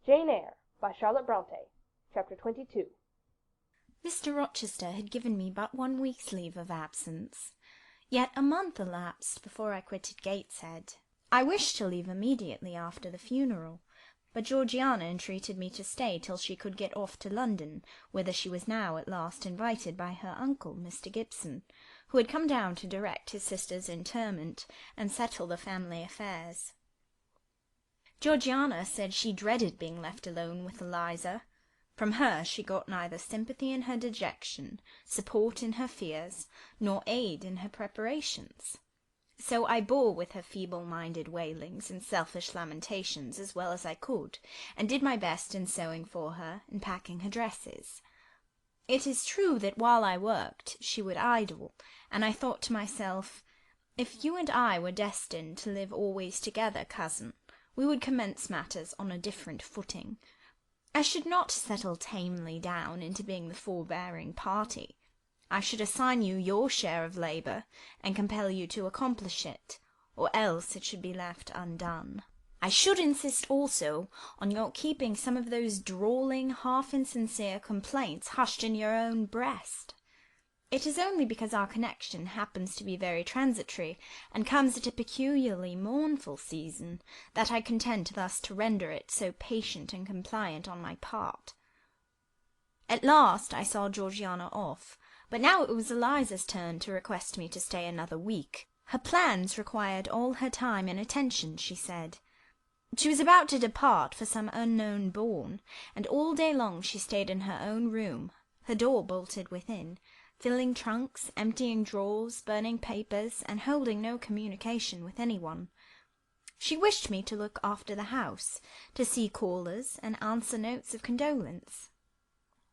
Jane Eyre by Charlotte Brontë. Chapter 22. Mr. Rochester had given me but 1 week's leave of absence, yet a month elapsed before I quitted Gateshead. I wished to leave immediately after the funeral, but Georgiana entreated me to stay till she could get off to London, whither she was now at last invited by her uncle, Mr. Gibson, who had come down to direct his sister's interment and settle the family affairs. Georgiana said she dreaded being left alone with Eliza. From her she got neither sympathy in her dejection, support in her fears, nor aid in her preparations. So I bore with her feeble-minded wailings and selfish lamentations as well as I could, and did my best in sewing for her and packing her dresses. It is true that while I worked she would idle, and I thought to myself, if you and I were destined to live always together, cousin, we would commence matters on a different footing. I should not settle tamely down into being the forbearing party. I should assign you your share of labour, and compel you to accomplish it, or else it should be left undone. I should insist also on your keeping some of those drawling, half-insincere complaints hushed in your own breast. It is only because our connection happens to be very transitory, and comes at a peculiarly mournful season, that I contend thus to render it so patient and compliant on my part. At last I saw Georgiana off, but now it was Eliza's turn to request me to stay another week. Her plans required all her time and attention, she said. She was about to depart for some unknown bourne, and all day long she stayed in her own room, her door bolted within, filling trunks, emptying drawers, burning papers, and holding no communication with anyone. She wished me to look after the house, to see callers, and answer notes of condolence.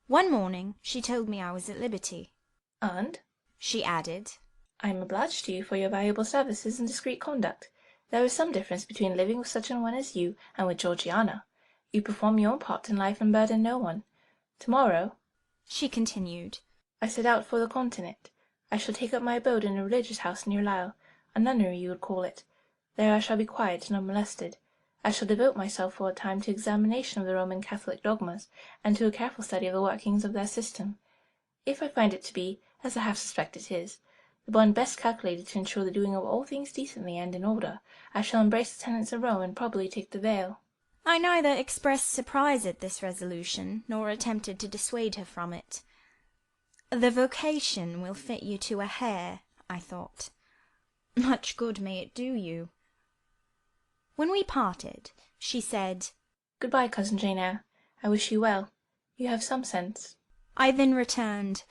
One morning she told me I was at liberty. "And," she added, "I am obliged to you for your valuable services and discreet conduct. There is some difference between living with such an one as you and with Georgiana. You perform your part in life and burden no one. Tomorrow," she continued, "I set out for the Continent. I shall take up my abode in a religious house near Lisle, a nunnery you would call it. There I shall be quiet and unmolested. I shall devote myself for a time to examination of the Roman Catholic dogmas, and to a careful study of the workings of their system. If I find it to be, as I half suspect it is, the one best calculated to ensure the doing of all things decently and in order, I shall embrace the tenets of Rome and probably take the veil." I neither expressed surprise at this resolution, nor attempted to dissuade her from it. The vocation will fit you to a hair, I thought. Much good may it do you. When we parted, she said, "Good-bye, cousin Jane Eyre. I wish you well. You have some sense." I then returned,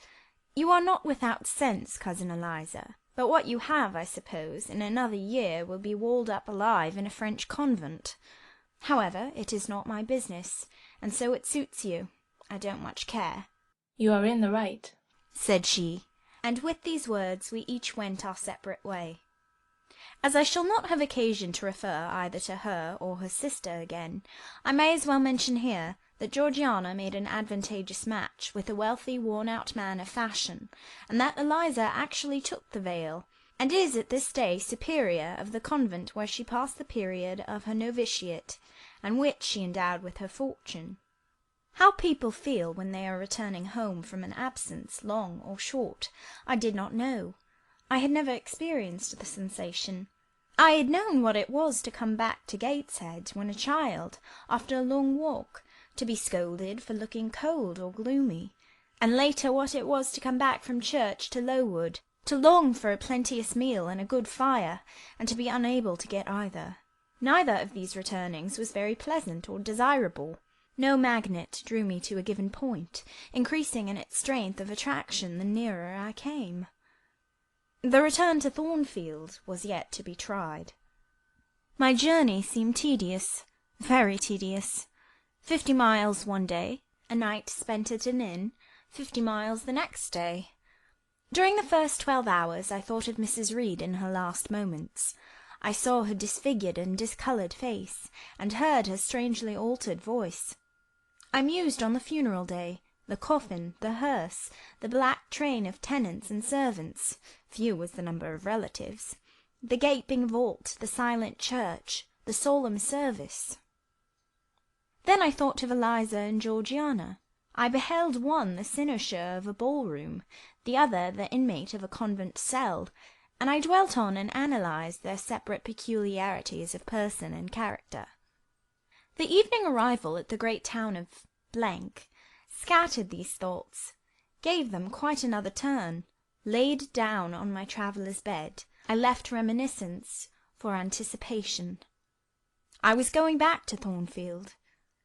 "You are not without sense, cousin Eliza, but what you have, I suppose, in another year will be walled up alive in a French convent. However, it is not my business, and so it suits you. I don't much care." "You are in the right," said she, and with these words we each went our separate way. As I shall not have occasion to refer either to her or her sister again, I may as well mention here that Georgiana made an advantageous match with a wealthy, worn-out man of fashion, and that Eliza actually took the veil, and is at this day superior of the convent where she passed the period of her novitiate, and which she endowed with her fortune. How people feel when they are returning home from an absence, long or short, I did not know. I had never experienced the sensation. I had known what it was to come back to Gateshead when a child, after a long walk, to be scolded for looking cold or gloomy, and later what it was to come back from church to Lowood, to long for a plenteous meal and a good fire, and to be unable to get either. Neither of these returnings was very pleasant or desirable. No magnet drew me to a given point, increasing in its strength of attraction the nearer I came. The return to Thornfield was yet to be tried. My journey seemed tedious, very tedious. 50 miles one day, a night spent at an inn, 50 miles the next day. During the first 12 hours I thought of Mrs. Reed in her last moments. I saw her disfigured and discoloured face, and heard her strangely altered voice. I mused on the funeral day, the coffin, the hearse, the black train of tenants and servants, few was the number of relatives, the gaping vault, the silent church, the solemn service. Then I thought of Eliza and Georgiana. I beheld one the cynosure of a ball-room, the other the inmate of a convent cell, and I dwelt on and analysed their separate peculiarities of person and character. The evening arrival at the great town of scattered these thoughts, gave them quite another turn. Laid down on my traveller's bed, I left reminiscence for anticipation. I was going back to Thornfield,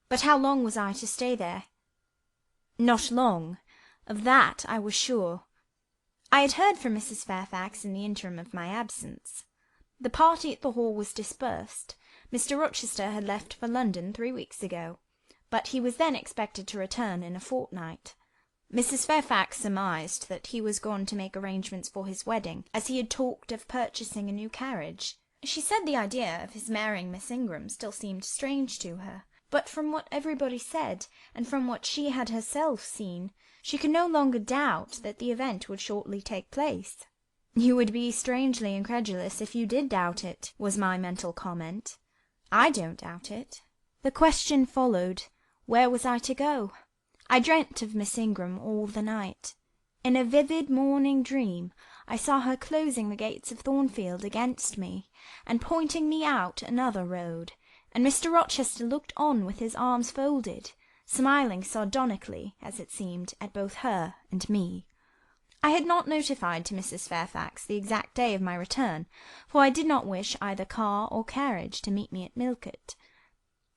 but how long was I to stay there? Not long, of that I was sure. I had heard from Mrs. Fairfax in the interim of my absence. The party at the Hall was dispersed. Mr. Rochester had left for London 3 weeks ago, but he was then expected to return in a fortnight. Mrs. Fairfax surmised that he was gone to make arrangements for his wedding, as he had talked of purchasing a new carriage. She said the idea of his marrying Miss Ingram still seemed strange to her, but from what everybody said, and from what she had herself seen, she could no longer doubt that the event would shortly take place. "You would be strangely incredulous if you did doubt it," was my mental comment. "I don't doubt it." The question followed, where was I to go? I dreamt of Miss Ingram all the night. In a vivid morning dream I saw her closing the gates of Thornfield against me, and pointing me out another road, and Mr. Rochester looked on with his arms folded, smiling sardonically, as it seemed, at both her and me. I had not notified to Mrs. Fairfax the exact day of my return, for I did not wish either car or carriage to meet me at Millcote.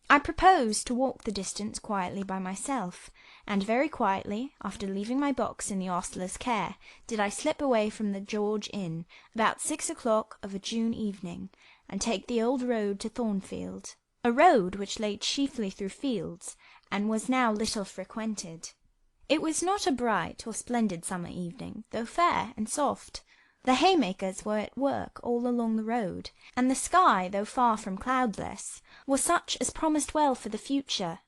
I proposed to walk the distance quietly by myself, and very quietly, after leaving my box in the ostler's care, did I slip away from the George Inn about 6 o'clock of a June evening, and take the old road to Thornfield, a road which lay chiefly through fields, and was now little frequented. It was not a bright or splendid summer evening, though fair and soft. The haymakers were at work all along the road, and the sky, though far from cloudless, was such as promised well for the future.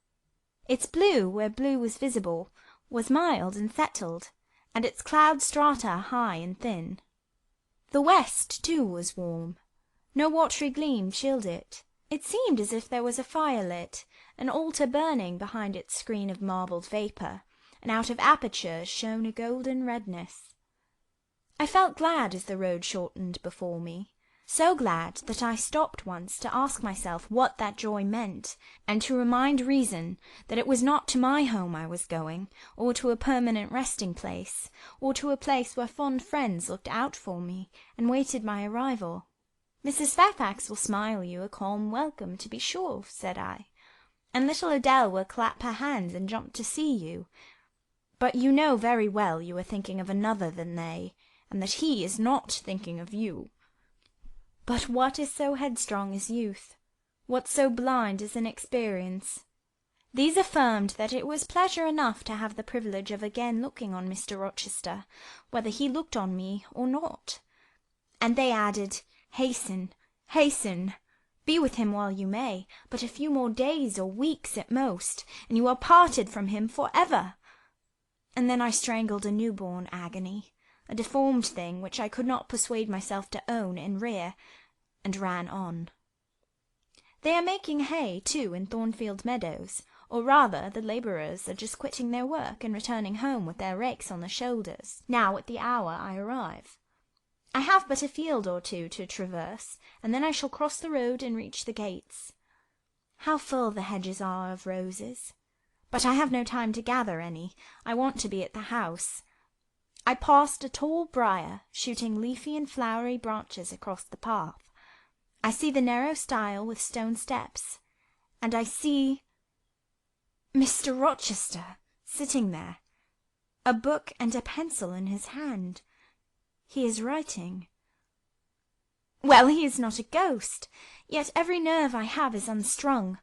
Its blue, where blue was visible, was mild and settled, and its cloud strata high and thin. The west, too, was warm. No watery gleam chilled it. It seemed as if there was a fire lit, an altar burning behind its screen of marbled vapour, and out of apertures shone a golden redness. I felt glad as the road shortened before me, so glad that I stopped once to ask myself what that joy meant, and to remind reason that it was not to my home I was going, or to a permanent resting-place, or to a place where fond friends looked out for me, and waited my arrival. "Mrs. Fairfax will smile you a calm welcome, to be sure," said I, "and little Adele will clap her hands and jump to see you. But you know very well you are thinking of another than they, and that he is not thinking of you." But what is so headstrong as youth? What so blind as inexperience? These affirmed that it was pleasure enough to have the privilege of again looking on Mr. Rochester, whether he looked on me or not. And they added, "Hasten, hasten. Be with him while you may, but a few more days or weeks at most, and you are parted from him for ever." And then I strangled a new-born agony, a deformed thing which I could not persuade myself to own and rear, and ran on. They are making hay, too, in Thornfield meadows, or rather the labourers are just quitting their work and returning home with their rakes on their shoulders, now at the hour I arrive. I have but a field or two to traverse, and then I shall cross the road and reach the gates. How full the hedges are of roses! But I have no time to gather any. I want to be at the house. I passed a tall briar, shooting leafy and flowery branches across the path. I see the narrow stile with stone steps, and I see Mr. Rochester sitting there, a book and a pencil in his hand. He is writing. Well, he is not a ghost, yet every nerve I have is unstrung.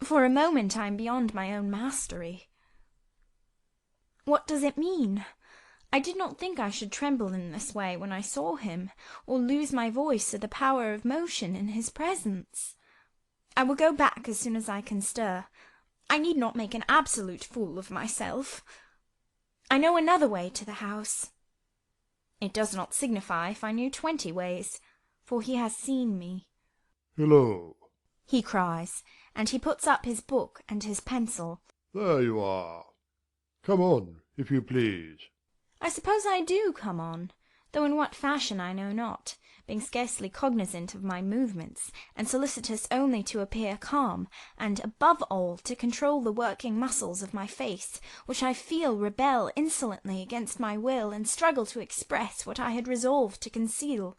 For a moment I am beyond my own mastery. What does it mean? I did not think I should tremble in this way when I saw him, or lose my voice or the power of motion in his presence. I will go back as soon as I can stir. I need not make an absolute fool of myself. I know another way to the house. It does not signify if I knew 20 ways, for he has seen me. "Hello," he cries, and he puts up his book and his pencil. There you are. Come on, if you please. I suppose I do come on, though in what fashion I know not, being scarcely cognizant of my movements, and solicitous only to appear calm, and, above all, to control the working muscles of my face, which I feel rebel insolently against my will, and struggle to express what I had resolved to conceal.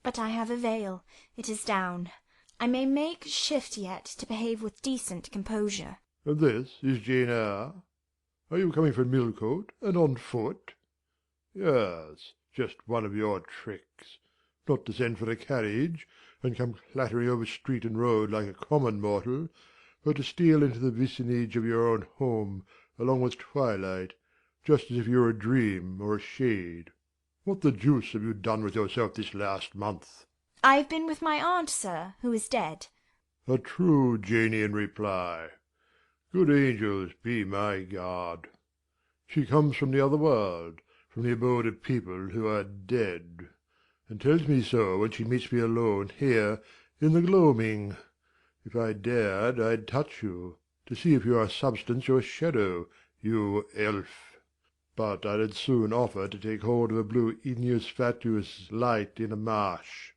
But I have a veil. It is down. I may make shift yet to behave with decent composure. And this is Jane Eyre? Are you coming from Millcote, and on foot? Yes, just one of your tricks. Not to send for a carriage, and come clattering over street and road like a common mortal, but to steal into the vicinage of your own home, along with twilight, just as if you were a dream or a shade. What the deuce have you done with yourself this last month? I have been with my aunt, sir, who is dead. A true Janian reply. Good angels be my guard. She comes from the other world, from the abode of people who are dead, and tells me so when she meets me alone here in the gloaming. If I dared, I'd touch you, to see if you are substance or shadow, you elf. But I'd soon offer to take hold of a blue igneous fatuous light in a marsh.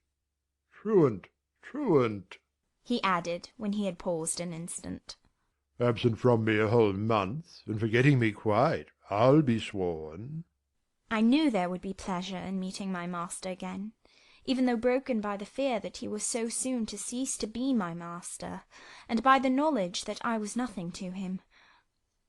Truant, truant, he added, when he had paused an instant. Absent from me a whole month, and forgetting me quite, I'll be sworn. I knew there would be pleasure in meeting my master again, even though broken by the fear that he was so soon to cease to be my master, and by the knowledge that I was nothing to him.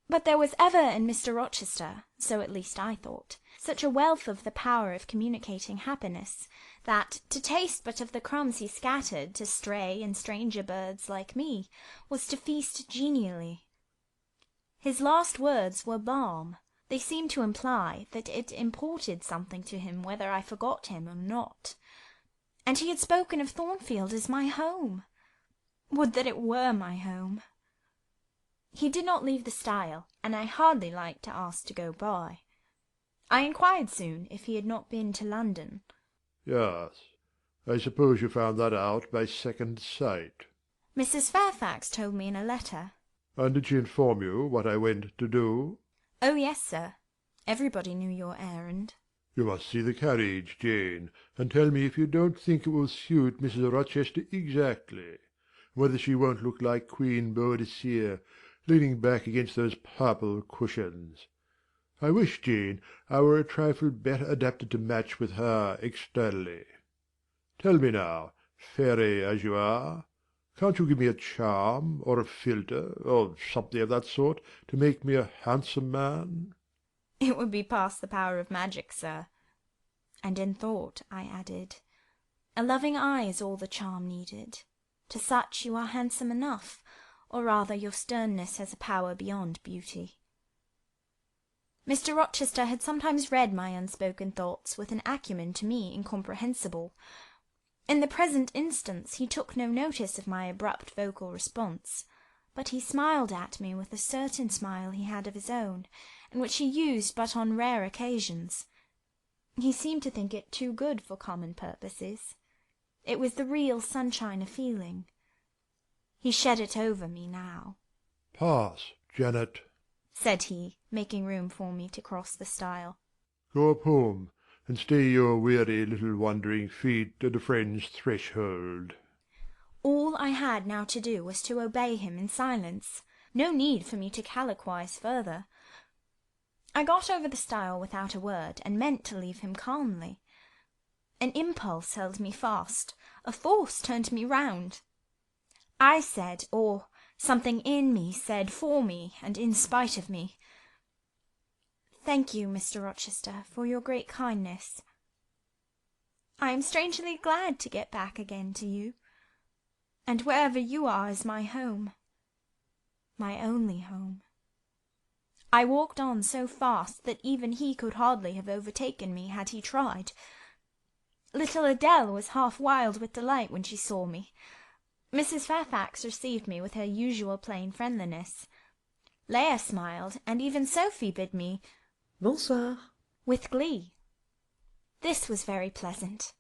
But there was ever in Mr. Rochester, so at least I thought, such a wealth of the power of communicating happiness, that, to taste but of the crumbs he scattered to stray and stranger birds like me, was to feast genially. His last words were balm. They seemed to imply that it imported something to him whether I forgot him or not. And he had spoken of Thornfield as my home. Would that it were my home! He did not leave the stile, and I hardly liked to ask to go by. I inquired soon if he had not been to London. Yes, I suppose you found that out by second sight. Mrs. Fairfax told me in a letter. And did she inform you what I went to do? Oh, yes, sir. Everybody knew your errand. You must see the carriage, Jane, and tell me if you don't think it will suit Mrs. Rochester exactly, and whether she won't look like Queen Boadicea, leaning back against those purple cushions. I wish, Jane, I were a trifle better adapted to match with her externally. Tell me now, fairy as you are, can't you give me a charm, or a philtre, or something of that sort, to make me a handsome man? It would be past the power of magic, sir. And in thought I added, a loving eye is all the charm needed. To such you are handsome enough, or rather your sternness has a power beyond beauty. Mr. Rochester had sometimes read my unspoken thoughts with an acumen to me incomprehensible. In the present instance he took no notice of my abrupt vocal response, but he smiled at me with a certain smile he had of his own, and which he used but on rare occasions. He seemed to think it too good for common purposes. It was the real sunshine of feeling. He shed it over me now. Pass, Janet, said he, making room for me to cross the stile. Go up home, and stay your weary little wandering feet at a friend's threshold. All I had now to do was to obey him in silence. No need for me to colloquize further. I got over the stile without a word, and meant to leave him calmly. An impulse held me fast. A force turned me round. I said, or something in me said for me and in spite of me, "Thank you, Mr. Rochester, for your great kindness. I am strangely glad to get back again to you, and wherever you are is my home, my only home." I walked on so fast that even he could hardly have overtaken me had he tried. Little Adele was half wild with delight when she saw me. Mrs. Fairfax received me with her usual plain friendliness. Leah smiled, and even Sophie bid me "Bonsoir" with glee. This was very pleasant.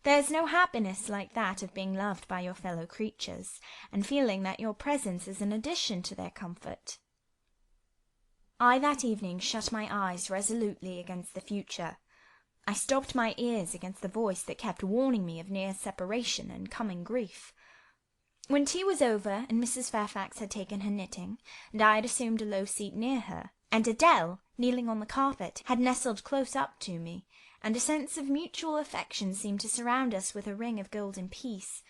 There's no happiness like that of being loved by your fellow creatures, and feeling that your presence is an addition to their comfort. I that evening shut my eyes resolutely against the future. I stopped my ears against the voice that kept warning me of near separation and coming grief. When tea was over, and Mrs. Fairfax had taken her knitting, and I had assumed a low seat near her, and Adele, kneeling on the carpet, had nestled close up to me, and a sense of mutual affection seemed to surround us with a ring of golden peace,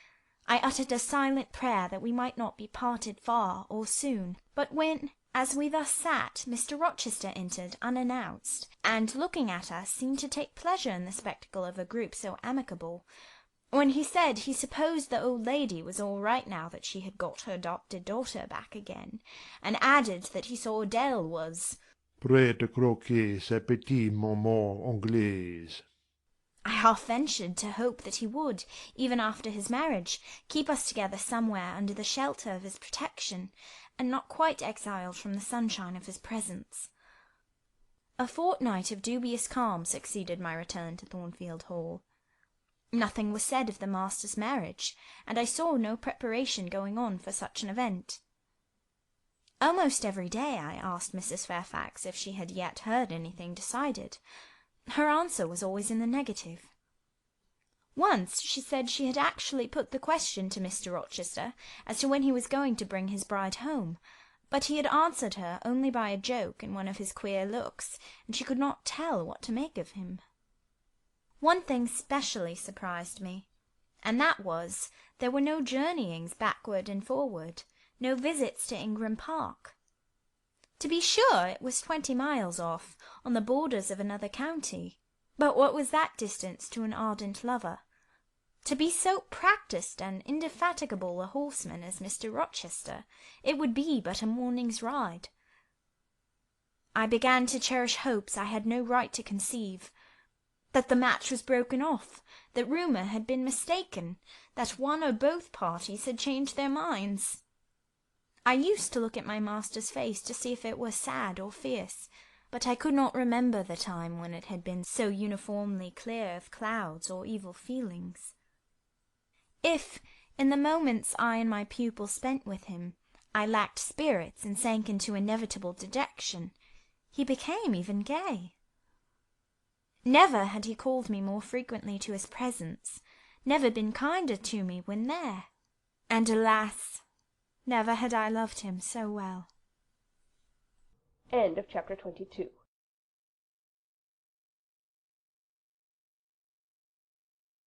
I uttered a silent prayer that we might not be parted far or soon. But when, as we thus sat, Mr. Rochester entered unannounced, and, looking at us, seemed to take pleasure in the spectacle of a group so amicable, when he said he supposed the old lady was all right now that she had got her adopted daughter back again, and added that he saw Adele was prête à croquer sa petite maman anglaise, I half ventured to hope that he would, even after his marriage, keep us together somewhere under the shelter of his protection, and not quite exiled from the sunshine of his presence. A fortnight of dubious calm succeeded my return to Thornfield Hall. Nothing was said of the master's marriage, and I saw no preparation going on for such an event. Almost every day I asked Mrs. Fairfax if she had yet heard anything decided. Her answer was always in the negative. Once she said she had actually put the question to Mr. Rochester as to when he was going to bring his bride home, but he had answered her only by a joke and one of his queer looks, and she could not tell what to make of him. One thing specially surprised me, and that was, there were no journeyings backward and forward, no visits to Ingram Park. To be sure, it was 20 miles off, on the borders of another county, but what was that distance to an ardent lover? To be so practised and indefatigable a horseman as Mr. Rochester, it would be but a morning's ride. I began to cherish hopes I had no right to conceive, that the match was broken off, that rumour had been mistaken, that one or both parties had changed their minds. I used to look at my master's face to see if it were sad or fierce, but I could not remember the time when it had been so uniformly clear of clouds or evil feelings. If, in the moments I and my pupil spent with him, I lacked spirits and sank into inevitable dejection, he became even gay. Never had he called me more frequently to his presence, never been kinder to me when there, and alas, never had I loved him so well. End of Chapter 22.